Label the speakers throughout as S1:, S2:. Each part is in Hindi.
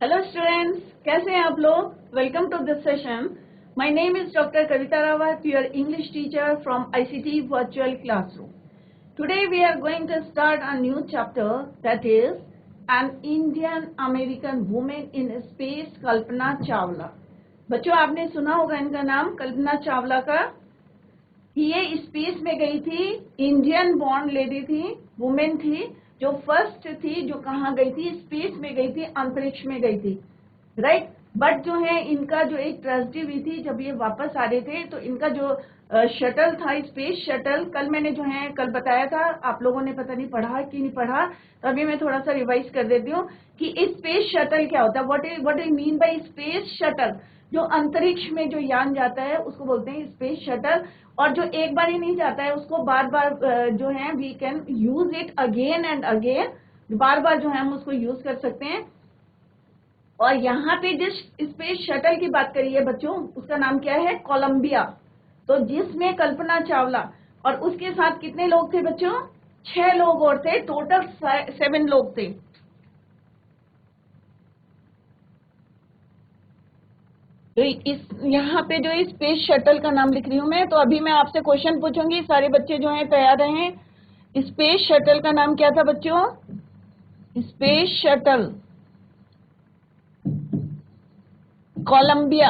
S1: हेलो स्टूडेंट्स, कैसे हैं आप लोग। Welcome to this session. My name is doctor Kavita Rawat, your English teacher from ICT virtual classroom. Today we are going to start a new chapter that is an Indian American women in space, Kalpana Chawla. बच्चों, आपने सुना होगा इनका नाम, कल्पना चावला का। ये स्पेस में गई थी, इंडियन बॉर्न लेडी थी, वुमेन थी, जो फर्स्ट थी जो कहाँ गई थी, स्पेस में गई थी, अंतरिक्ष में गई थी, राइट। बट जो है इनका जो एक ट्रेजेडी हुई थी, जब ये वापस आ रहे थे तो इनका जो शटल था, स्पेस शटल, कल मैंने जो है कल बताया था, आप लोगों ने पता नहीं पढ़ा कि नहीं पढ़ा, तो अभी मैं थोड़ा सा रिवाइज कर देती हूँ कि स्पेस शटल क्या होता है। What I mean by space shuttle, जो अंतरिक्ष में जो यान जाता है उसको बोलते हैं स्पेस शटल। और जो एक बार ही नहीं जाता है उसको बार बार जो है we can use it again and again, बार बार जो है हम उसको यूज कर सकते हैं। और यहाँ पे जिस स्पेस शटल की बात करी है बच्चों, उसका नाम क्या है, कोलंबिया। तो जिसमें कल्पना चावला और उसके साथ कितने लोग थे बच्चों, 6 लोग और थे, टोटल 7 लोग थे। तो इस यहाँ पे जो स्पेस शटल का नाम लिख रही हूं मैं, तो अभी मैं आपसे क्वेश्चन पूछूंगी, सारे बच्चे जो हैं तैयार रहें। स्पेस शटल का नाम क्या था बच्चों, स्पेस शटल कोलंबिया।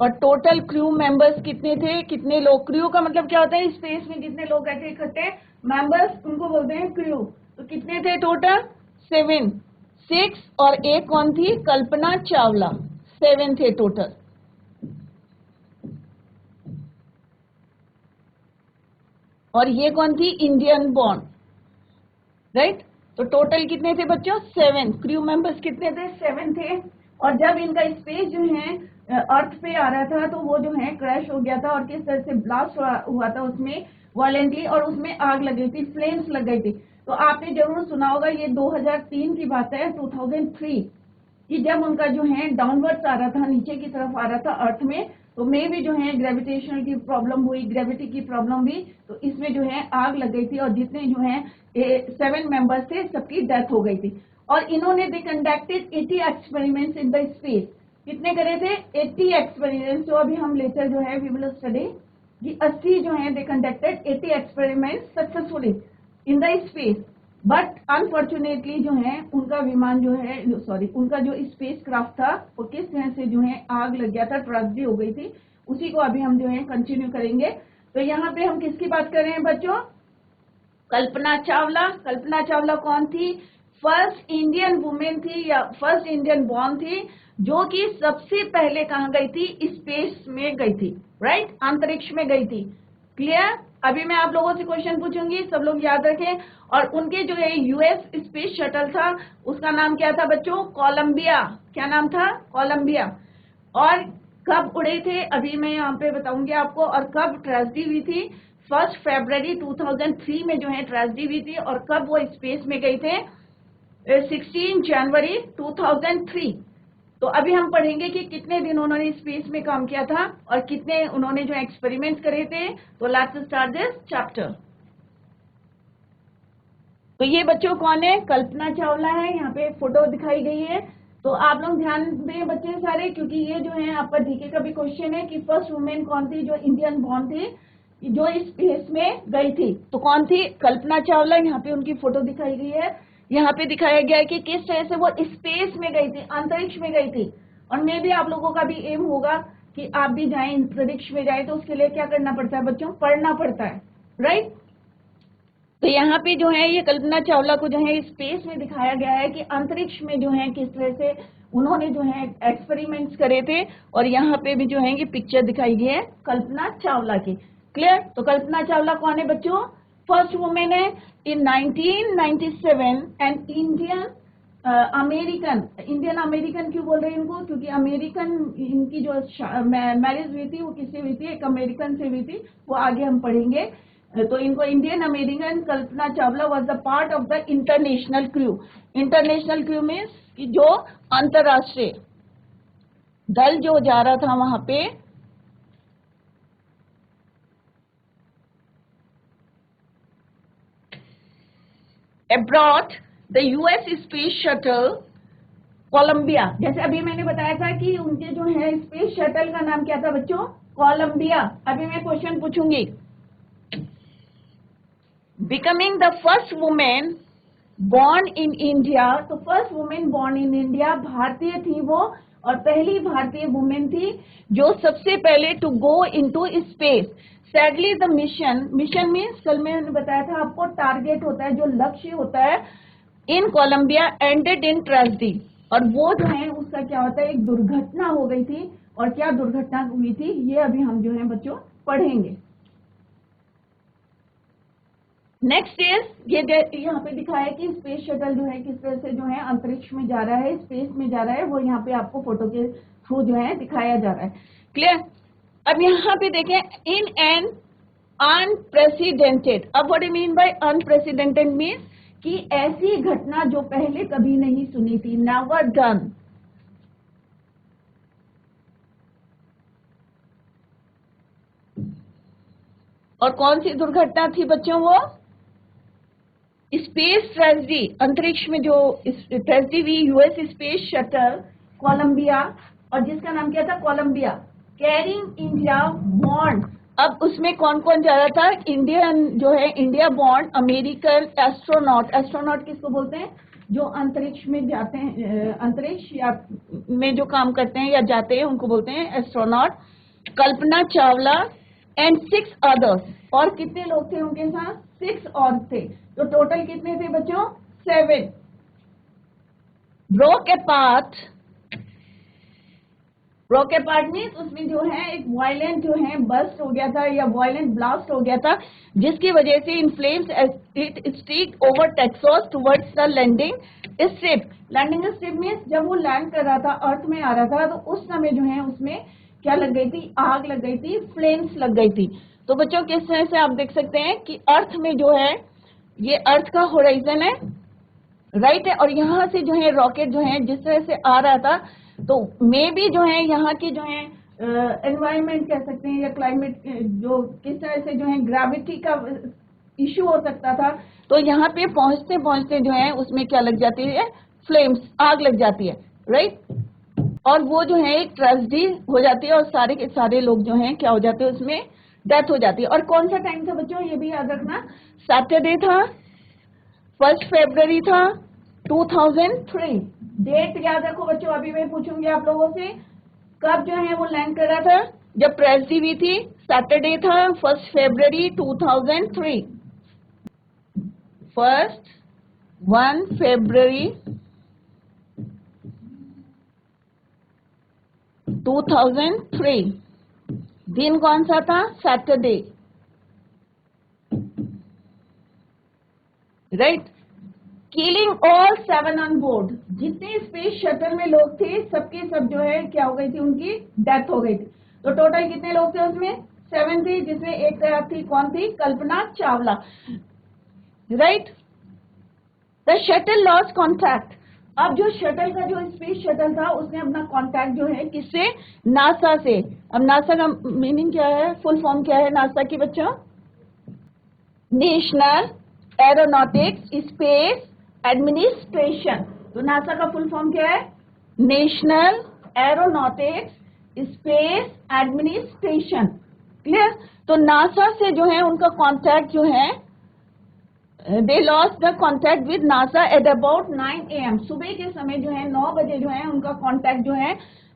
S1: और टोटल क्रू मेंबर्स कितने थे, कितने लोग, क्रू का मतलब क्या होता है, स्पेस में जितने लोग गए थे इकट्ठे, मेंबर्स उनको बोलते हैं क्रू। तो कितने थे टोटल, 7, 6, और एक कौन थी, कल्पना चावला, 7 थे टोटल। और ये कौन थी, इंडियन बॉर्न, राइट। तो टोटल कितने थे बच्चों, 7 क्रू मेंबर्स, कितने थे, 7 थे। और जब इनका स्पेस जो है अर्थ पे आ रहा था, तो वो जो है क्रैश हो गया था, और किस तरह से ब्लास्ट हुआ था उसमें वायलेंटली, और उसमें आग लग गई थी, फ्लेम्स लग गई थी। तो आपने जरूर सुना होगा, ये 2003 की बात है, 2003 कि जब उनका जो है डाउनवर्ड्स आ रहा था, नीचे की तरफ आ रहा था अर्थ में, तो मे भी जो है ग्रेविटेशनल की प्रॉब्लम हुई, ग्रेविटी की प्रॉब्लम हुई, तो इसमें जो है आग लग गई थी, और जितने जो है 7 मेंबर्स थे, सबकी डेथ हो गई थी। और इन्होंने they conducted 80 experiments in the space. कितने करे थे, 80 एक्सपेरिमेंट्स। जो अभी हम लेकर जो है वी विल स्टडी कि 80 जो है they conducted 80 experiments successfully in the space. But unfortunately जो है उनका विमान जो है, सॉरी, उनका जो स्पेस क्राफ्ट था, वो किस तरह से जो है आग लग गया था, ट्रेजेडी हो गई थी, उसी को अभी हम जो है कंटिन्यू करेंगे। तो यहाँ पे हम किसकी बात कर रहे हैं बच्चों, कल्पना चावला। कल्पना चावला कौन थी, फर्स्ट इंडियन वुमेन थी, या फर्स्ट इंडियन बॉर्न थी, जो कि सबसे पहले कहाँ गई थी, स्पेस में गई थी, राइट, अंतरिक्ष में गई थी। क्लियर। अभी मैं आप लोगों से क्वेश्चन पूछूंगी, सब लोग याद रखें। और उनके जो है यूएस स्पेस शटल था, उसका नाम क्या था बच्चों, कोलंबिया। क्या नाम था, कोलंबिया। और कब उड़े थे, अभी मैं यहाँ पे बताऊंगी आपको, और कब ट्रेजेडी हुई थी। 1 फरवरी 2003 में जो है ट्रेजेडी हुई थी। और कब वो स्पेस में गई थे, 16 जनवरी 2003। तो अभी हम पढ़ेंगे कि कितने दिन उन्होंने स्पेस में काम किया था, और कितने उन्होंने जो एक्सपेरिमेंट्स करे थे। तो लेट्स स्टार्ट दिस चैप्टर। तो ये बच्चों कौन है, कल्पना चावला है, यहाँ पे फोटो दिखाई गई है। तो आप लोग ध्यान दें बच्चे सारे, क्योंकि ये जो है आपका जीके का भी क्वेश्चन है कि फर्स्ट वुमेन कौन थी जो इंडियन बॉर्न थी, जो स्पेस में गई थी। तो कौन थी, कल्पना चावला। यहाँ पे उनकी फोटो दिखाई गई है। यहाँ पे दिखाया गया है कि किस तरह से वो स्पेस में गई थी, अंतरिक्ष में गई थी। और मे भी आप लोगों का भी एम होगा कि आप भी जाएं, अंतरिक्ष में जाए, तो उसके लिए क्या करना पड़ता है बच्चों, पढ़ना पड़ता है, राइट। तो यहाँ पे जो है ये कल्पना चावला को जो है स्पेस में दिखाया गया है कि अंतरिक्ष में जो है किस तरह से उन्होंने जो है एक्सपेरिमेंट्स करे थे। और यहाँ पे भी जो है ये पिक्चर दिखाई गई है कल्पना चावला की। क्लियर। तो कल्पना चावला कौन है बच्चों, फर्स्ट वुमेन है इन 1997 and Indian American. Indian American क्यों बोल रहे हैं इनको, क्योंकि अमेरिकन इनकी जो मैरिज हुई थी वो किससे हुई थी, एक अमेरिकन से हुई थी, वो आगे हम पढ़ेंगे। तो इनको Indian American Kalpana Chawla was the part of the international crew. International crew means जो अंतरराष्ट्रीय दल जो जा रहा था वहां पे, abroad the US space shuttle Columbia, जैसे अभी मैंने बताया था कि उनके जो है स्पेस शटल का नाम क्या था बच्चों, कोलंबिया। अभी मैं क्वेश्चन पूछूंगी, becoming the first women born in India, तो first women born in India, भारतीय थी वो, और पहली भारतीय वुमेन थी जो सबसे पहले to go into space. Sadly the mission, mission means कल मैंने बताया था आपको, टारगेट होता है, जो लक्ष्य होता है, इन कोलंबिया एंडेड इन ट्रेजेडी, और वो जो है उसका क्या होता है, एक दुर्घटना हो गई थी। और क्या दुर्घटना हुई थी ये अभी हम जो है बच्चों पढ़ेंगे। नेक्स्ट इज ये यहाँ पे दिखाया है कि स्पेस शटल जो है किस तरह से जो है अंतरिक्ष में जा रहा है, स्पेस में जा रहा है, वो यहाँ पे आपको फोटो के थ्रू जो है दिखाया जा रहा है। क्लियर? अब यहाँ पे देखें, इन एन अनप्रेसिडेंटेड, अब what I mean by unprecedented means कि ऐसी घटना जो पहले कभी नहीं सुनी थी, नेवर डन। और कौन सी दुर्घटना थी बच्चों, वो स्पेस ट्रेजेडी, अंतरिक्ष में जो ट्रेजेडी हुई, यूएस स्पेस शटल कोलंबिया, और जिसका नाम क्या था, कोलंबिया, कैरिंग इंडिया बॉर्न। अब उसमें कौन कौन जा रहा था, इंडियन जो है, India born American astronaut, astronaut किसको बोलते हैं, जो अंतरिक्ष में जाते हैं, अंतरिक्ष या में जो काम करते हैं या जाते हैं उनको बोलते हैं astronaut, Kalpana Chawla and 6 others. और कितने लोग थे उनके साथ, 6 और थे, तो टोटल कितने थे बच्चों, 7। ब्रोक अपार्ट मीन्स उसमें जो है एक वायलेंट जो है बस्ट हो गया था या वायलेंट ब्लास्ट हो गया था, जिसकी वजह से in flames it streak over Texas towards the landing strip. Landing strip means जब वो लैंड कर रहा था, अर्थ में आ रहा था, तो उस समय जो है उसमें क्या लग गई थी, आग लग गई थी, फ्लेम्स लग गई थी। तो बच्चों किस तरह से आप देख सकते हैं कि अर्थ में जो है, ये अर्थ का होराइजन है, राइट है, और यहाँ से जो है रॉकेट जो है जिस तरह से आ रहा था, तो मे भी जो है यहाँ की जो है एनवायरनमेंट कह सकते हैं या क्लाइमेट जो किस तरह से जो है ग्रेविटी का इश्यू हो सकता था, तो यहाँ पे पहुंचते पहुंचते जो है उसमें क्या लग जाती है, फ्लेम्स, आग लग जाती है, राइट। और वो जो है एक ट्रेजेडी हो जाती है, और सारे के सारे लोग जो हैं क्या हो जाते हैं, उसमें डेथ हो जाती है। और कौन सा टाइम था बच्चों, ये भी याद रखना, सैटरडे था, 1 फरवरी था 2003। डेट याद रखो बच्चों, अभी मैं पूछूंगी आप लोगों से, कब जो है वो लैंड कर रहा था, जब ट्रेजेडी हुई थी, सैटरडे था 1 फरवरी 2003, 1 फरवरी 2003। दिन कौन सा था, Saturday, right. Killing all 7 on board, जितने स्पेस शटल में लोग थे सबके सब जो है क्या हो गई थी, उनकी डेथ हो गई थी। तो टोटल कितने लोग थे उसमें, 7 थे, जिसमें एक थी, कौन थी, Kalpana Chawla, right. The shuttle lost contact, अब जो शटल का जो स्पेस शटल था उसने अपना कांटेक्ट जो है किससे, नासा से। अब नासा का मीनिंग क्या है, फुल फॉर्म क्या है नासा की बच्चों, नेशनल एरोनॉटिक्स स्पेस एडमिनिस्ट्रेशन। तो नासा का फुल फॉर्म क्या है, national aeronautics space administration. Clear? तो नासा से जो है उनका कांटेक्ट जो है, they lost the contact with NASA at about 9 AM, सुबह के समय जो है 9 बजे जो है उनका कॉन्टैक्ट जो है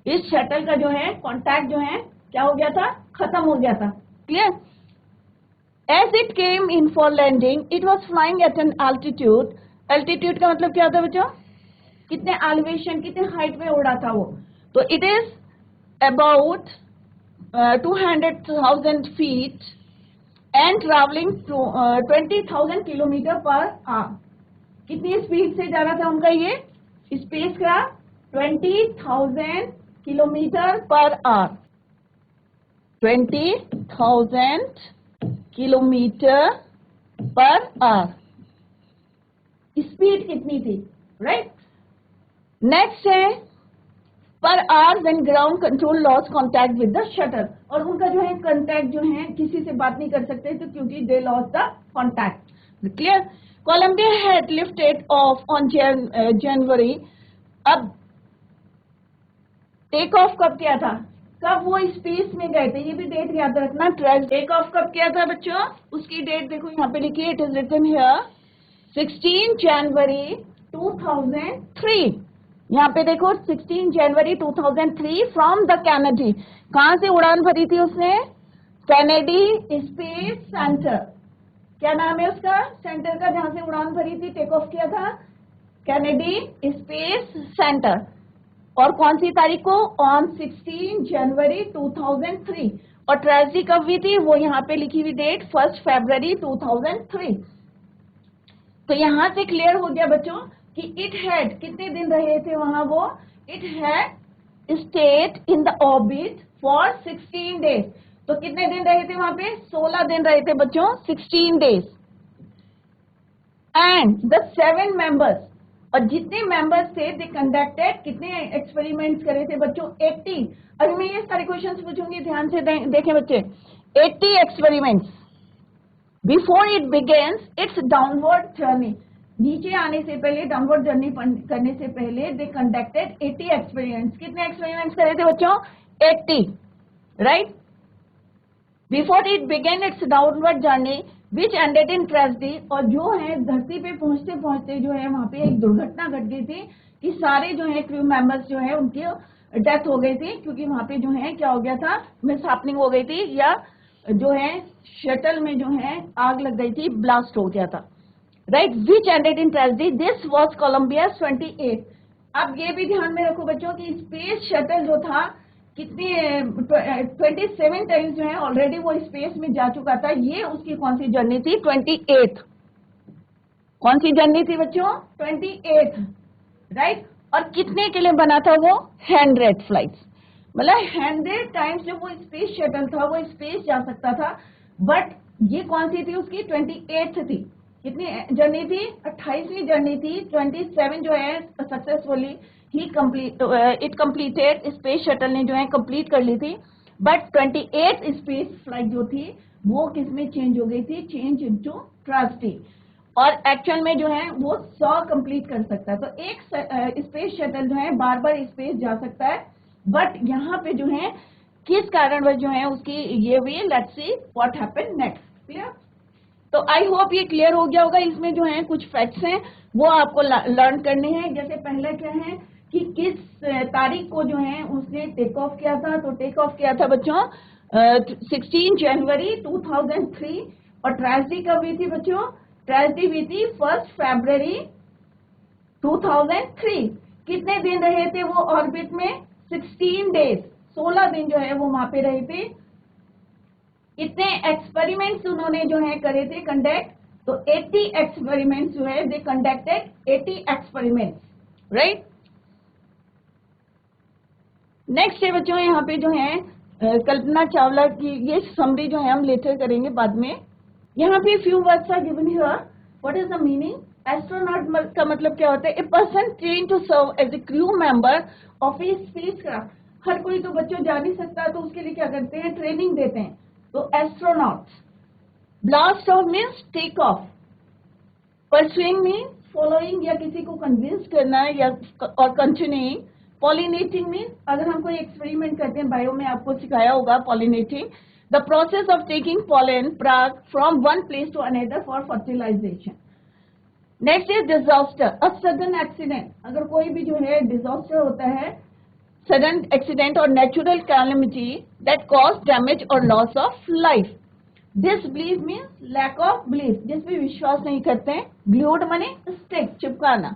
S1: इस शटल का जो है कॉन्टैक्ट जो है क्या हो गया था, खत्म हो गया था। Clear? As it came in for landing it was flying at an altitude, altitude का मतलब क्या होता है बच्चों, कितने एलिवेशन, कितने हाइट में उड़ा था वो, तो it is about 200,000 feet and travelling 20,000 kilometre per hour. कितनी स्पीड से जा रहा था उनका ये स्पेस का, 20,000 kilometre per hour, 20,000 kilometre per hour speed कितनी थी, राइट। नेक्स्ट है per hour when ground control loss contact with the shuttle, और उनका जो है कांटेक्ट जो है किसी से बात नहीं कर सकते थे क्योंकि they loss the contact. Clear? Columbia had lifted off on January. अब टेक ऑफ कब किया था, कब वो स्पेस में गए थे, ये भी डेट याद रखना। टेक ऑफ कब किया था बच्चों, उसकी डेट देखो यहाँ पे लिखी है, इट इज रिटन हियर 16 जनवरी 2003। यहाँ पे देखो 16 जनवरी 2003 फ्रॉम द कैनेडी। कहां से उड़ान भरी थी उसने, कैनेडी स्पेस सेंटर। क्या नाम है उसका सेंटर का जहां से उड़ान भरी थी, टेक ऑफ किया था, कैनेडी स्पेस सेंटर। और कौन सी तारीख को, ऑन 16 जनवरी 2003। और ट्रेजडी कब हुई थी, वो यहाँ पे लिखी हुई डेट 1 फरवरी 2003। तो यहां से क्लियर हो गया बच्चों कि इट हैड कितने दिन रहे थे वहां वो, it had stayed in the orbit for 16 days. तो कितने दिन रहे थे वहां पे, 16 दिन रहे थे बच्चों, 16 डेज। एंड द 7 मेंबर्स, और जितने मेंबर्स थे दे कंडक्टेड, कितने एक्सपेरिमेंट्स करे थे बच्चों, 80। अभी मैं ये सारे क्वेश्चंस पूछूंगी, ध्यान से देखें बच्चे। 80 experiments before it begins it's downward journey. नीचे आने से पहले, डाउनवर्ड जर्नी करने से पहले दे कंडक्टेड 80 एक्सपेरिमेंट्स। कितने एक्सपेरिमेंट्स करे थे बच्चों, 80, right. Before it began it's downward journey which ended in tragedy. और जो है धरती पे पहुंचते पहुंचते जो है वहां पे एक दुर्घटना घट गई थी कि सारे जो है क्रू मेंबर्स जो है उनकी डेथ हो गई थी, क्योंकि वहां पे जो है क्या हो गया था, मिसहैपनिंग हो गई थी, या जो है शटल में जो है आग लग गई थी, ब्लास्ट हो गया था, right. Which ended in tragedy, this was Columbia 28। अब ये भी ध्यान में रखो बच्चों कि स्पेस शटल जो था कितनी 27 टाइम्स जो है ऑलरेडी वो स्पेस में जा चुका था। ये उसकी कौन सी जर्नी थी, 28। कौन सी जर्नी थी बच्चों, 28, राइट। और कितने के लिए बना था वो, 100 फ्लाइट्स। मतलब 100 टाइम्स जो वो स्पेस शटल था वो स्पेस जा सकता था, बट ये कौन सी थी उसकी, 28 थी। कितनी जर्नी थी, 28वीं जर्नी थी। 27 जो है successfully it completed, space shuttle ने जो है कंप्लीट कर ली थी, बट 28 स्पेस फ्लाइट जो थी वो किसमें चेंज हो गई थी, चेंज इनटू ट्रेजेडी। और एक्चुअल में जो है वो 100 कंप्लीट कर सकता है। तो एक स्पेस शटल जो है बार बार स्पेस जा सकता है, बट यहाँ पे जो है किस कारणवश जो है उसकी ये हुई, let's see what happened next. Clear. तो आई होप ये क्लियर हो गया होगा। इसमें जो है कुछ फैक्ट्स हैं वो आपको लर्न करने हैं। जैसे पहले क्या है कि किस तारीख को जो है उसने टेक ऑफ किया था, तो टेक ऑफ किया था बच्चों 16 जनवरी 2003। और ट्रेजेडी कब हुई थी बच्चों, ट्रेजेडी हुई थी 1 फरवरी 2003। कितने दिन रहे थे वो ऑर्बिट में, 16 डेज, 16 दिन जो है वो वहां पे रहे थे। कितने एक्सपेरिमेंट्स उन्होंने जो है करे थे कंडक्ट, तो 80 एक्सपेरिमेंट्स जो है they conducted 80 experiments, right. Next है बच्चों यहाँ पे जो है कल्पना चावला की ये समरी जो है हम लेटर करेंगे बाद में। यहाँ पे few words are given here. What is the meaning, astronaut का मतलब क्या होता है, a person train to serve as a crew member of a spacecraft. हर कोई तो बच्चों जा नहीं सकता, तो उसके लिए क्या करते हैं, ट्रेनिंग देते हैं, तो astronauts. Blast off means take off, pursuing mean following या किसी को कन्विंस करना या और कंटिन्यूइंग। पॉलिनेटिंग मीन, अगर हम कोई एक्सपेरिमेंट करते हैं, बायो में आपको सिखाया होगा pollinating, the process of taking pollen पराग from one place to another for fertilization. Next is disaster, a sudden accident. अगर कोई भी जो है डिजास्टर होता है, सडन एक्सीडेंट और natural calamity that cause damage और loss of life. Disbelieve means lack of belief, जिसमें विश्वास नहीं करते हैं। ग्लूड माने स्टिक, चिपकाना।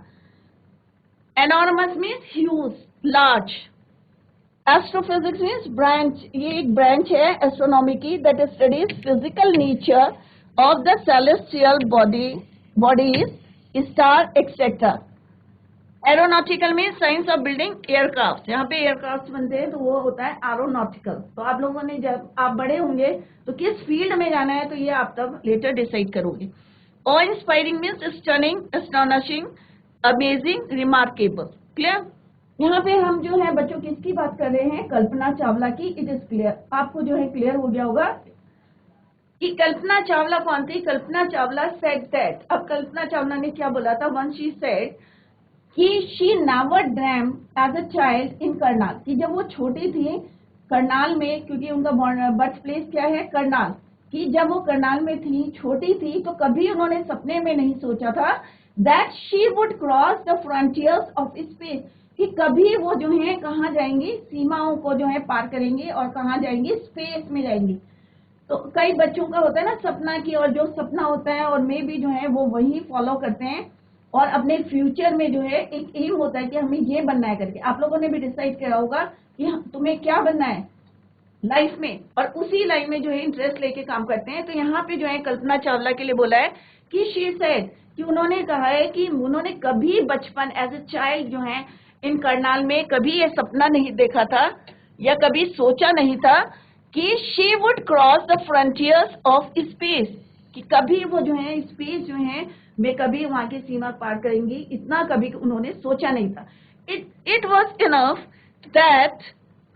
S1: Enormous means huge, large. Astrophysics means branch, ये एक ब्रांच है एस्ट्रोनॉमी की that studies physical nature of the celestial bodies, star etcetera. Aeronautical means science of building aircraft, यहाँ पे एयरक्राफ्ट बनते हैं तो वो होता है एरोनॉटिकल। तो आप लोगों ने जब आप बड़े होंगे तो किस फील्ड में जाना है तो ये आप तब लेटर डिसाइड करोगे। ऑ inspiring means stunning, astonishing, amazing, remarkable. Clear. यहाँ पे हम जो है बच्चों किसकी बात कर रहे हैं, कल्पना चावला की। इट इज क्लियर, आपको जो है क्लियर हो गया होगा। कि कल्पना चावला कौन थी? कल्पना चावला सेड दैट, अब कल्पना चावला ने क्या बोला था? वन शी सेड कि she never dream as a child in Karnal, कि जब वो छोटी थी करनाल में, क्योंकि उनका बर्थ प्लेस क्या है? करनाल, कि जब वो करनाल में थी, छोटी थी, तो कभी उन्होंने सपने में नहीं सोचा था that she would cross the frontiers of space, कि कभी वो जो है कहाँ जाएंगी? सीमाओं को जो है पार करेंगी और कहाँ जाएंगी? स्पेस में जाएंगी। तो कई बच्चों का होता है ना सपना की, और जो सपना होता है और मे भी जो है वो वही फॉलो करते हैं और अपने फ्यूचर में जो है एक एम होता है कि हमें ये बनना है करके। आप लोगों ने भी डिसाइड किया होगा कि तुम्हें क्या बनना है लाइफ में, और उसी लाइन में जो है इंटरेस्ट लेके काम करते हैं। तो यहाँ पे जो है कल्पना चावला के लिए बोला है कि शी सेड, कि उन्होंने कहा है कि उन्होंने कभी बचपन एज ए चाइल्ड जो है इन करनाल में कभी ये सपना नहीं देखा था या कभी सोचा नहीं था कि she would cross the frontiers of space, कि कभी वो जो है स्पेस जो है वे कभी वहां की सीमा पार करेंगी, इतना कभी उन्होंने सोचा नहीं था। It was enough that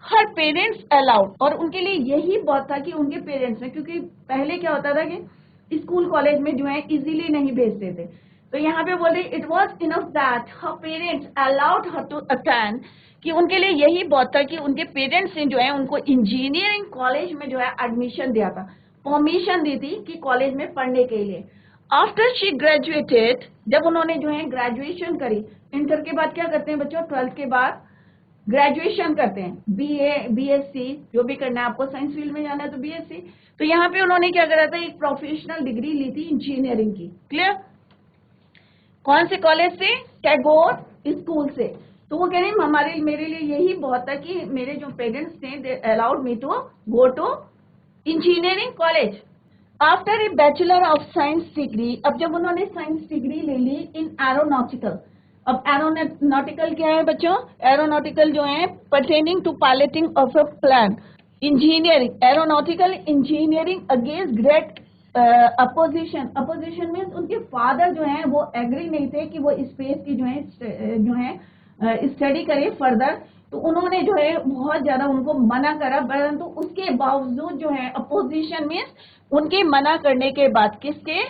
S1: her parents allowed, और उनके लिए यही बहुत था कि उनके पेरेंट्स ने, क्योंकि पहले क्या होता था कि स्कूल कॉलेज में जो है इजीली नहीं भेजते थे, तो यहाँ पे बोले it was enough that her parents allowed her to attend, कि उनके लिए यही बहुत था कि उनके पेरेंट्स ने जो है उनको इंजीनियरिंग कॉलेज में जो है एडमिशन दिया था, परमिशन दी थी कि कॉलेज में पढ़ने के लिए। आफ्टर शी ग्रेजुएटेड, जब उन्होंने जो है ग्रेजुएशन करी, इंटर के बाद क्या करते हैं बच्चों? 12th के बाद ग्रेजुएशन करते हैं, बीए, बीएससी, जो भी करना है आपको, साइंस फील्ड में जाना है तो बीएससी। तो यहाँ पे उन्होंने क्या करा था? एक प्रोफेशनल डिग्री ली थी इंजीनियरिंग की। क्लियर? कौन से कॉलेज से? टैगोर स्कूल से। तो वो कह रहे हैं हमारे मेरे लिए यही बहुत था कि मेरे जो पेरेंट्स थे they allowed me to go to engineering college. After a bachelor of science degree, अब जब उन्होंने साइंस डिग्री ले ली इन एरोनॉटिकल, अब एरोनॉटिकल क्या है बच्चों? एरोनॉटिकल जो है pertaining to piloting of a plan, engineering, aeronautical engineering against great opposition. Opposition means उनके फादर जो है वो एग्री नहीं थे कि वो स्पेस की जो है स्टडी करे फर्दर, तो उन्होंने जो है बहुत ज्यादा उनको मना करा, परंतु उसके बावजूद जो है अपोजिशन मीन्स उनके मना करने के बाद, किसके?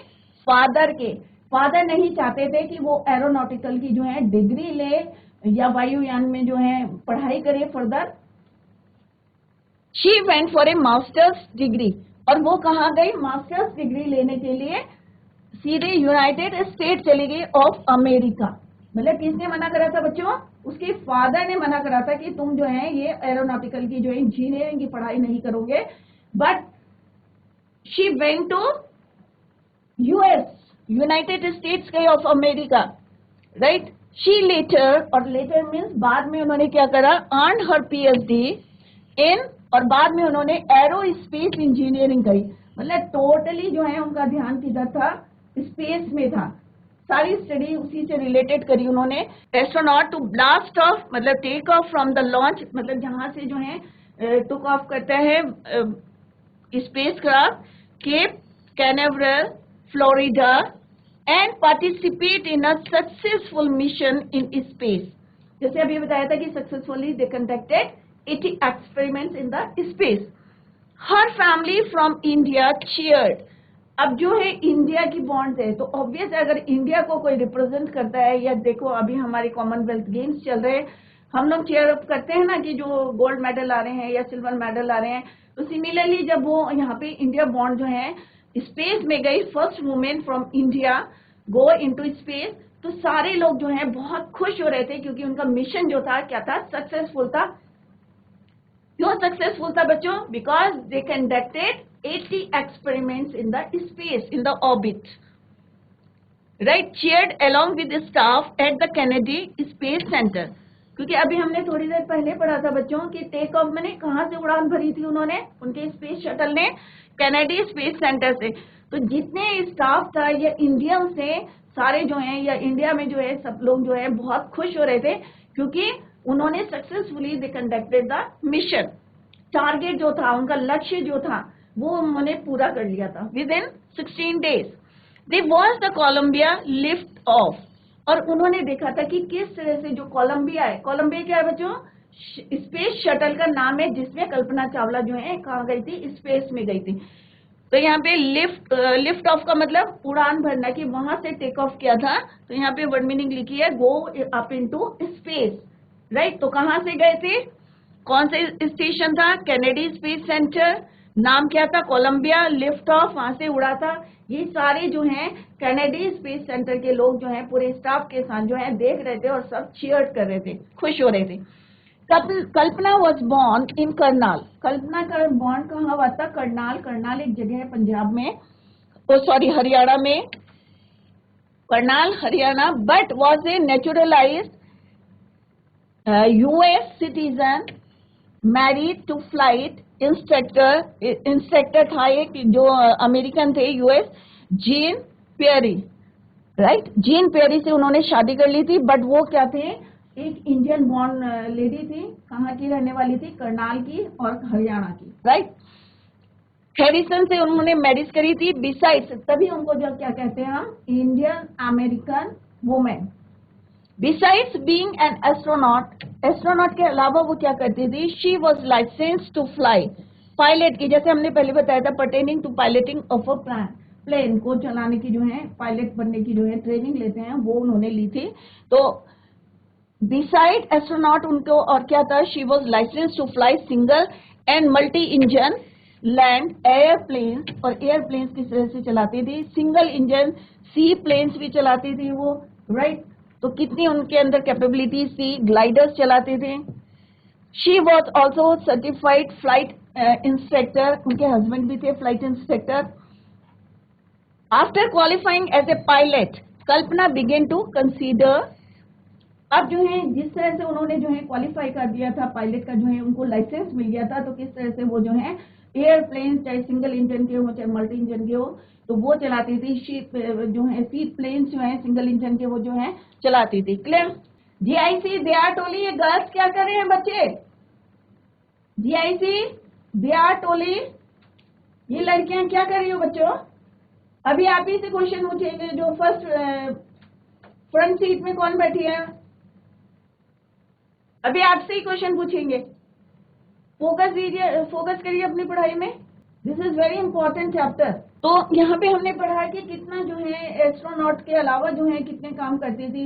S1: फादर के। फादर नहीं चाहते थे कि वो एरोनॉटिकल की जो है डिग्री ले या वायुयान में जो है पढ़ाई करे further. She went for a masters degree, और वो कहाँ गई? मास्टर्स डिग्री लेने के लिए सीधे यूनाइटेड स्टेट चली गई ऑफ अमेरिका। मतलब किसने मना करा था बच्चों? उसके फादर ने मना करा था कि तुम जो है ये एरोनॉटिकल की जो इंजीनियरिंग की पढ़ाई नहीं करोगे। But she went to US, United States गई of America, right? She later, और लेटर मीन्स बाद में उन्होंने क्या करा? अर्न हर पीएचडी इन, और बाद में उन्होंने एरोस्पेस इंजीनियरिंग करी। मतलब टोटली जो है उनका ध्यान किधर था? स्पेस में था, सारी स्टडी उसी से रिलेटेड करी उन्होंने। एस्ट्रोनॉट टू ब्लास्ट ऑफ, मतलब take off from the launch, मतलब जहां से जो है टुक ऑफ करता है spacecraft, Cape Canaveral, Florida, and participate in a successful mission in space. जैसे अभी बताया था कि successfully they conducted 80 experiments in the space. हर फैमिली फ्रॉम इंडिया चीयर्ड, अब जो है इंडिया की बॉन्ड है, तो ऑब्वियस अगर इंडिया को कोई रिप्रेजेंट करता है, या देखो अभी हमारे कॉमनवेल्थ गेम्स चल रहे हैं, हम लोग चेयर अप करते हैं ना कि जो गोल्ड मेडल आ रहे हैं या सिल्वर मेडल आ रहे हैं, तो सिमिलरली जब वो यहाँ पे इंडिया बॉन्ड जो है स्पेस में गई, first women from India go into space, तो सारे लोग जो है बहुत खुश हो रहे थे क्योंकि उनका मिशन जो था क्या था? सक्सेसफुल था। क्यों सक्सेसफुल था बच्चों? Because they conducted 80 experiments in the space, in the orbit, right? Cheered along with the staff at the Kennedy Space Center, क्योंकि अभी हमने थोड़ी देर पहले पढ़ा था बच्चों कि टेक ऑफ मैंने कहाँ से उड़ान भरी थी उन्होंने, उनके स्पेस शटल ने कैनेडी स्पेस सेंटर से। तो जितने स्टाफ था या इंडियन से सारे जो हैं, या इंडिया में जो है सब लोग जो है बहुत खुश हो रहे थे क्योंकि उन्होंने successfully they conducted the mission. Target जो था, उनका लक्ष्य जो था, वो उन्होंने पूरा कर लिया था with in 16 days। They watch the Columbia lift off, और उन्होंने देखा था कि किस तरह से जो कोलंबिया है, कोलंबिया क्या है बच्चों? स्पेस शटल का नाम है जिसमें कल्पना चावला जो है कहाँ गई थी? स्पेस में गई थी। तो यहाँ पे लिफ्ट ऑफ का मतलब उड़ान भरना, कि वहां से टेक ऑफ किया था, तो यहाँ पे वर्ड मीनिंग लिखी है go up into space, right. तो कहाँ से गए थे, कौन से स्टेशन था, कैनेडी स्पेस सेंटर, नाम क्या था, कोलंबिया, लिफ्ट ऑफ वहां से उड़ा था। ये सारे जो हैं कैनेडी स्पेस सेंटर के लोग जो हैं पूरे स्टाफ के साथ जो है देख रहे थे और सब चीयर कर रहे थे, खुश हो रहे थे। कल्पना वॉज बॉर्न इन करनाल। कल्पना का बॉर्न कहाँ हुआ था, करनाल। करनाल एक जगह है पंजाब में, सॉरी हरियाणा में, Karnal Haryana. But was a naturalised US citizen, married to flight instructor था एक जो अमेरिकन थे, US, Jean Pierre, right. Jean Pierre से उन्होंने शादी कर ली थी, बट वो क्या थे, एक इंडियन बॉर्न लेडी थी। कहाँ की रहने वाली थी, करनाल की और हरियाणा की, राइट। हैरिसन से उन्होंने मैरिज करी थी। बिसाइड्स, तभी उनको जो क्या कहते हैं हम, Indian American women. Besides being an astronaut, astronaut के अलावा वो क्या करती थी, she was license to fly, pilot की, जैसे हमने पहले बताया था, pertaining to piloting of a plane को चलाने की जो है, पायलट बनने की जो है ट्रेनिंग लेते हैं, वो उन्होंने ली थी। तो बिसाइड एस्ट्रोनॉट उनको और क्या था, she was license to fly single and multi engine land airplane, और एयरप्लेन्स किस तरह से चलाती थी, सिंगल इंजन सी प्लेन्स भी चलाती थी वो, राइट। तो कितनी उनके अंदर कैपेबिलिटीज थी, ग्लाइडर्स चलाते थे। She was also certified flight instructor, उनके हस्बैंड भी थे flight instructor. After qualifying as a pilot, Kalpana began to consider, अब जो है जिस तरह से उन्होंने जो है क्वालिफाई कर दिया था, पायलट का जो है उनको लाइसेंस मिल गया था, तो किस तरह से वो जो है एयरप्लेन, चाहे सिंगल इंजन के हो चाहे मल्टी इंजन के हो, तो वो चलाती थी। शीप जो है, सी प्लेन्स जो है सिंगल इंजन के, वो जो है चलाती थी। क्लियर। जीआईसी दे आर टोली, ये गर्ल्स क्या कर रहे हैं बच्चे, जीआईसी दे आर टोली, ये लड़कियां क्या कर रही हो बच्चों। अभी आप ही से क्वेश्चन पूछेंगे, जो फर्स्ट फ्रंट सीट में कौन बैठी है, अभी आपसे ही क्वेश्चन पूछेंगे। फोकस दीजिए, फोकस करिए अपनी पढ़ाई में, this is very important chapter. तो यहाँ पे हमने पढ़ा कि कितना जो है एस्ट्रोनॉट के अलावा जो है कितने काम करती थी,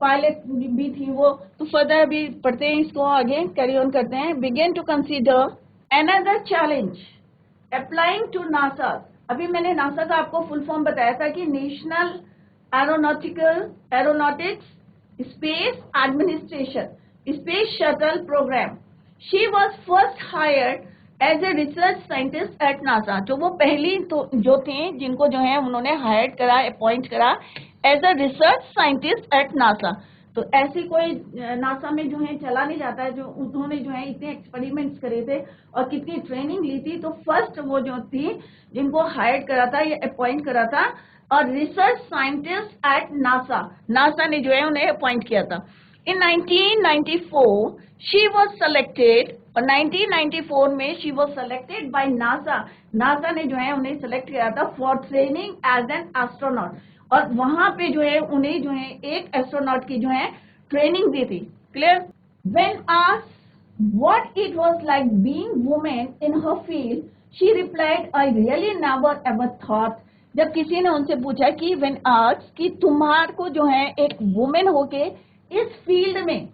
S1: पायलट भी थी वो। तो फर्दर अभी पढ़ते हैं इसको, आगे कैरी ऑन करते हैं। Begin to consider another challenge applying to NASA. अभी मैंने नासा का आपको फुल फॉर्म बताया था कि national aeronautics space administration space shuttle programme. She was first hired as a research scientist at NASA. जो वो पहली तो जो थे जिनको जो है उन्होंने हायर करा, अपॉइंट करा as a research scientist at NASA. तो ऐसी कोई नासा में जो है चला नहीं जाता है, जो उन्होंने जो है इतने एक्सपेरिमेंट्स करे थे और कितनी ट्रेनिंग ली थी। तो फर्स्ट वो जो थी जिनको हायर करा था या अपॉइंट करा था, और research scientist at NASA, NASA ने जो है उन्हें अपॉइंट किया था। इन 1994 शी वॉज सेलेक्टेड, और 1994 में she was selected by NASA. NASA ने जो है उन्हें सेलेक्ट किया था for training as an astronaut, और वहां पे जो है उन्हें जो है एक एस्ट्रोनॉट की जो है ट्रेनिंग दी थी। Clear. When asked what it was like being women in her field, she replied, I really never ever thought. जब किसी ने उनसे पूछा कि व्हेन आस्क्ड कि तुम्हारे को जो है एक वुमेन होके इस फील्ड में,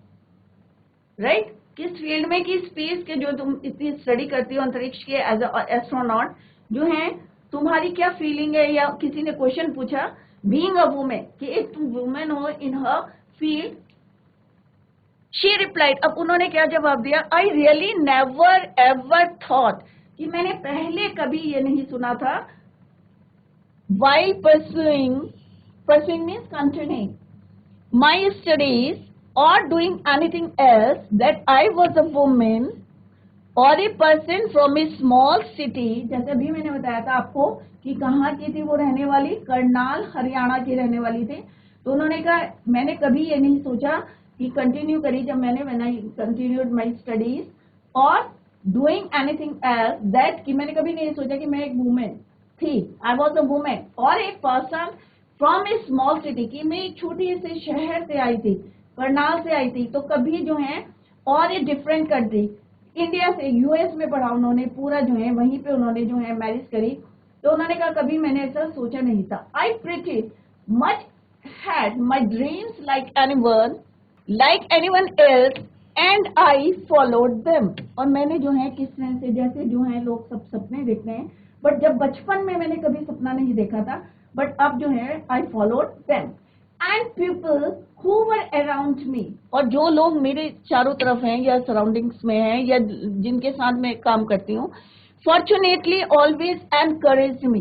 S1: राइट, किस फील्ड में, कि स्पेस के जो तुम इतनी स्टडी करती हो अंतरिक्ष के एज एस्ट्रोनॉट जो है, तुम्हारी क्या फीलिंग है, या किसी ने क्वेश्चन पूछा बीइंग अ वुमेन कि एक तुम वुमेन हो in her field, she replied, अब उन्होंने क्या जवाब दिया, I really never ever thought, कि मैंने पहले कभी ये नहीं सुना था, why pursuing means continuing my studies or doing anything else, that I was a woman or a person from a small city। जैसे अभी मैंने बताया था आपको कि कहाँ की थी वो रहने वाली, करनाल हरियाणा की रहने वाली थी। तो उन्होंने कहा मैंने कभी ये नहीं सोचा कि कंटिन्यू करी, जब मैंने when I continued my studies और doing anything else that, कि मैंने कभी नहीं सोचा कि मैं एक वुमेन थी, I was a woman or a person from a small city, कि मैं एक छोटी से शहर से आई थी, करनाल से आई थी। तो कभी जो है और ये डिफरेंट कंट्री, इंडिया से यूएस में पढ़ा उन्होंने पूरा जो है, वहीं पे उन्होंने जो है मैरिज करी तो उन्होंने कहा कभी मैंने ऐसा सोचा नहीं था। आई pretty much had my dreams like anyone else and I followed them. और मैंने जो है किस तरह से, जैसे जो है लोग सब सपने देखते हैं, बट जब बचपन में मैंने कभी सपना नहीं देखा था, बट अब जो है I followed them and people who were around me. और जो लोग मेरे चारों तरफ हैं या सराउंडिंग्स में हैं या जिनके साथ मैं काम करती हूँ, फॉर्चुनेटली ऑलवेज एनकरेज मी।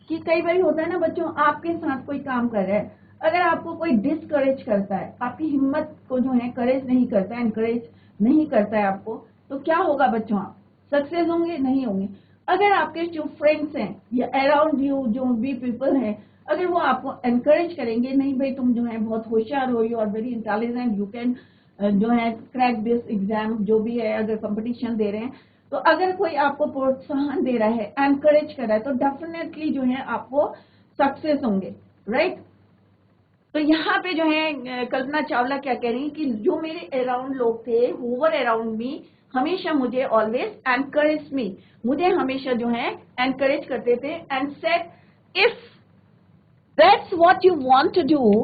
S1: कि कई बार होता है ना बच्चों, आपके साथ कोई काम कर रहा है, अगर आपको कोई डिसकरेज करता है, आपकी हिम्मत को जो है करेज नहीं करता है, एनकरेज नहीं करता है आपको, तो क्या होगा बच्चों, आप सक्सेस होंगे? नहीं होंगे। अगर आपके जो फ्रेंड्स हैं या अराउंड यू जो भी पीपल हैं, अगर वो आपको एनकरेज करेंगे, नहीं भाई तुम जो है बहुत होशियार हो, you are very intelligent, you can जो है क्रैक दिस एग्जाम, जो भी है, अगर कंपटीशन दे रहे हैं, तो अगर कोई आपको प्रोत्साहन दे रहा है, एनकरेज कर रहा है, तो डेफिनेटली जो है आपको सक्सेस होंगे, राइट। तो यहाँ पे जो है कल्पना चावला क्या कह रही है कि जो मेरे अराउंड लोग थे, हुवर अराउंड मी, हमेशा मुझे ऑलवेज एनकरेज मी, मुझे हमेशा जो है एनकरेज करते थे, and said if that's what you want to do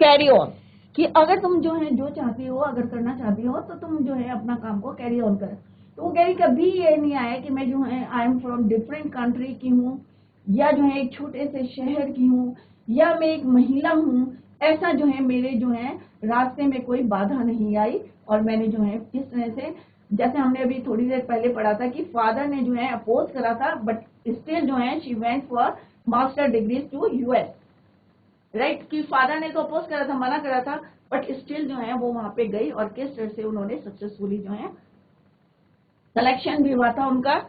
S1: carry on. कि अगर तुम जो है जो चाहती हो, अगर करना चाहती हो, तो तुम जो है अपना काम को कैरी ऑन कर। तो वो कह रही कभी ये नहीं आया कि मैं जो है I am from different country की हूँ, या जो है एक छोटे से शहर की हूँ, या मैं एक महिला हूँ, ऐसा जो है मेरे जो है रास्ते में कोई बाधा नहीं आई। और मैंने जो है इस तरह से, जैसे हमने अभी थोड़ी देर पहले पढ़ा था कि फादर ने जो है अपोज करा था, बट स्टिल जो है she went for master degree to US, right. कि फादर ने तो अपोज करा था, मना करा था, बट स्टिल जो है वो वहां पे गई, और किस तरह से उन्होंने सक्सेसफुली जो है सिलेक्शन भी हुआ था उनका।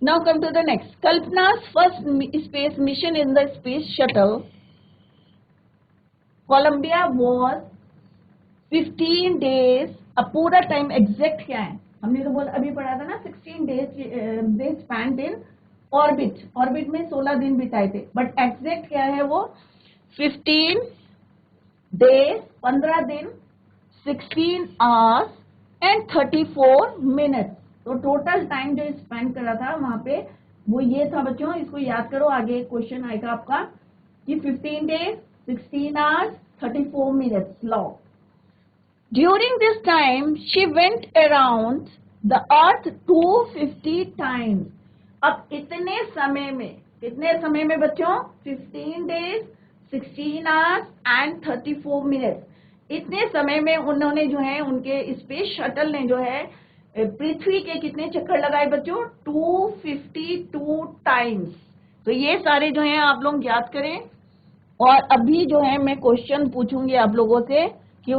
S1: Now come to the next. Kalpana's first space mission in the space shuttle Columbia was 15 days. अब पूरा टाइम एग्जैक्ट क्या है, हमने तो बोला अभी पढ़ा था ना, 16 days they spent in orbit. Orbit में 16 दिन बिताए थे, बट एग्जैक्ट क्या है वो 15 days, 15 दिन, 16 hours and 34 minutes। तो टोटल टाइम जो स्पेंड करा था वहां पे वो ये था बच्चों, इसको याद करो, आगे क्वेश्चन आएगा आपका कि 15 days, 16 hours, 34 minutes long. During this time she went around the earth 250 times। अब इतने समय में बच्चों 15 days, 16 hours and 34 minutes, इतने समय में उन्होंने जो है उनके स्पेस शटल ने जो है पृथ्वी के कितने चक्कर लगाए बच्चों, 252 टाइम्स। तो ये सारे जो हैं आप लोग याद करें। और अभी जो है मैं क्वेश्चन पूछूंगी आप लोगों से कि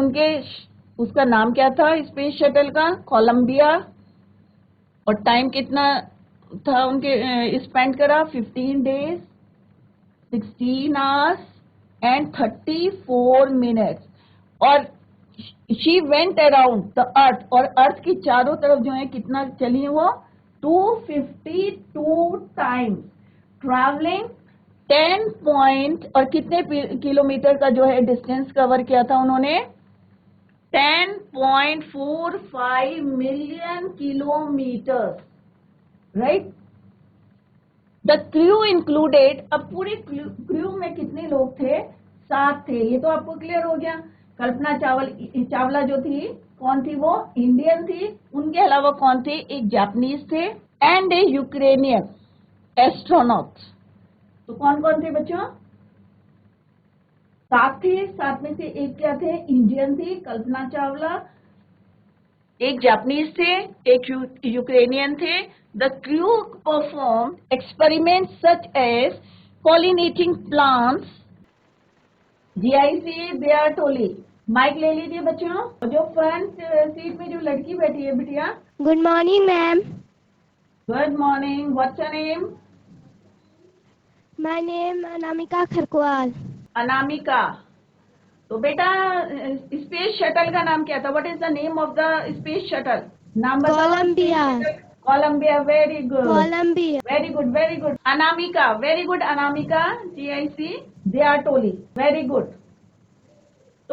S1: उसका नाम क्या था स्पेस शटल का, कोलंबिया, और टाइम कितना था उनके स्पेंड करा, 15 days, 16 hours and 34 minutes। और she went around the earth, और अर्थ की चारों तरफ जो है कितना चली है वो, 252 टाइम्स, ट्रैवलिंग 10 पॉइंट, और कितने किलोमीटर का जो है डिस्टेंस कवर किया था उन्होंने, 10.45 million kilometre, right. The crew included, अब पूरे क्रू में कितने लोग थे, 7 थे। ये तो आपको क्लियर हो गया। कल्पना चावला जो थी, कौन थी वो, इंडियन थी। उनके अलावा कौन थे, एक जापानीज थे एंड ए यूक्रेनियन एस्ट्रोनॉट। तो कौन कौन थे बच्चों, 7 थे। 7 में से एक क्या थे, इंडियन थी कल्पना चावला, एक जापानीज थे, एक यूक्रेनियन थे। The crew perform experiment such as pollinating plants. GIC दे आर टोली। माइक ले लीजिए बच्चों। जो फ्रंट सीट में जो लड़की बैठी है बिटिया,
S2: good morning ma'am.
S1: Good morning, what's your name?
S2: My name Anamika Kharakwal.
S1: Anamika. तो बेटा स्पेस शटल का नाम क्या था, what is the name of the space shuttle, नाम बताओ।
S2: Columbia.
S1: Columbia, very good,
S2: Columbia.
S1: Very good, very good. Anamika, very good Anamika. GIC दे आर टोली, वेरी गुड।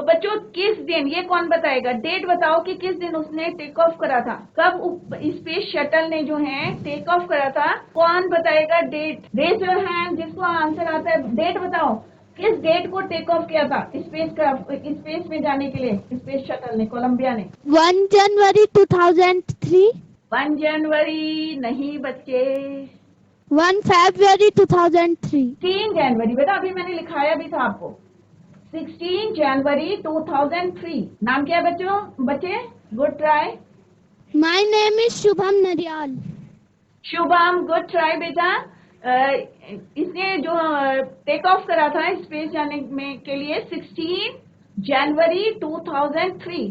S1: तो बच्चों किस दिन, ये कौन बताएगा, डेट बताओ कि किस दिन उसने टेक ऑफ करा था, कब स्पेस शटल ने जो है टेक ऑफ करा था, कौन बताएगा डेट, रेज योर हैंड जिसको आंसर आता है, डेट बताओ किस डेट को टेक ऑफ किया था स्पेस में जाने के लिए स्पेस शटल ने, कोलंबिया ने।
S2: 1 January 2003.
S1: 1 जनवरी नहीं बच्चे,
S2: 1 February 2003.
S1: 16 जनवरी बेटा, अभी मैंने लिखाया भी था आपको, 16 जनवरी 2003। नाम क्या है बच्चों, बच्चे good try.
S2: My name is Shubham Naryal.
S1: Shubham good try बेटा। इसने जो टेक ऑफ करा था स्पेस जाने में के लिए 16 जनवरी 2003,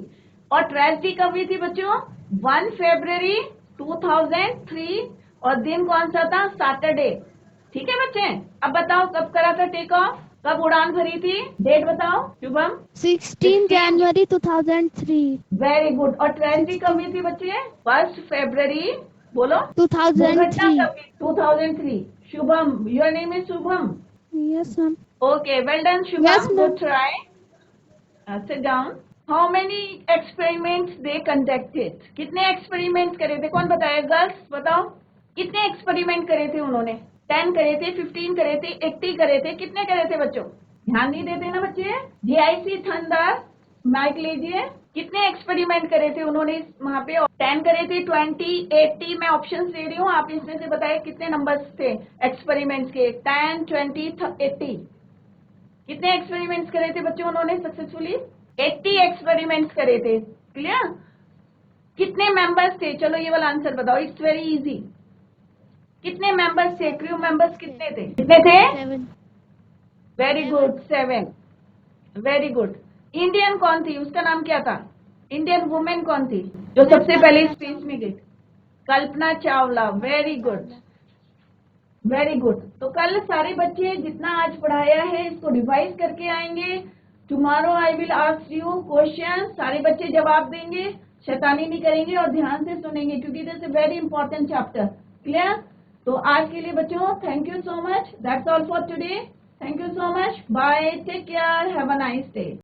S1: और ट्रेजेडी कब हुई थी बच्चों, 1 फरवरी 2003, और दिन कौन सा था, सैटरडे। ठीक है बच्चे, अब बताओ कब करा था टेक ऑफ, कब उड़ान भरी थी, डेट बताओ शुभम।
S2: 16 January 2003.
S1: वेरी गुड, और ट्रेजेडी कब हुई थी बच्चे, 1 फरवरी, बोलो
S2: 2003.
S1: 2003। Shubham, your name is Shubham.
S2: Yes, ma'am.
S1: Okay, well done Shubham,
S2: Yes, ma'am.
S1: Good try. Sit down. How many experiments they conducted, कितने एक्सपेरिमेंट करे थे, कौन बताएगा, गर्ल्स बताओ, कितने एक्सपेरिमेंट करे थे उन्होंने, 10 करे थे, 15 करे थे, 80 करे थे, कितने करे थे बच्चों, ध्यान नहीं देते ना बच्चे। जीआईसी थंडर, माइक लीजिए, कितने एक्सपेरिमेंट करे थे उन्होंने वहां पे, 10 करे थे, 20, 80, मैं ऑप्शन दे रही हूँ, आप इसमें से बताइए कितने नंबर्स थे एक्सपेरिमेंट्स के, 10, 20, 80, कितने एक्सपेरिमेंट्स करे थे बच्चों उन्होंने सक्सेसफुली, 80 एक्सपेरिमेंट्स करे थे। क्लियर, कितने मेंबर्स थे, चलो ये वाला आंसर बताओ, इट्स वेरी इजी, कितने मेंबर्स थे, क्रू मेंबर्स कितने थे, कितने थे,
S2: 7.
S1: Very good, 7, very good. Indian कौन थी, उसका नाम क्या था, इंडियन वुमेन कौन थी जो सबसे पहले स्पेस में गई, Kalpana Chawla, very good, very good. तो कल सारे बच्चे जितना आज पढ़ाया है इसको रिवाइज करके आएंगे, tomorrow I will ask you question, सारे बच्चे जवाब देंगे, शैतानी नहीं करेंगे और ध्यान से सुनेंगे क्योंकि this is very important chapter. Clear, तो आज के लिए बच्चों thank you so much, that's all for today, thank you so much, bye, take care, have a nice day.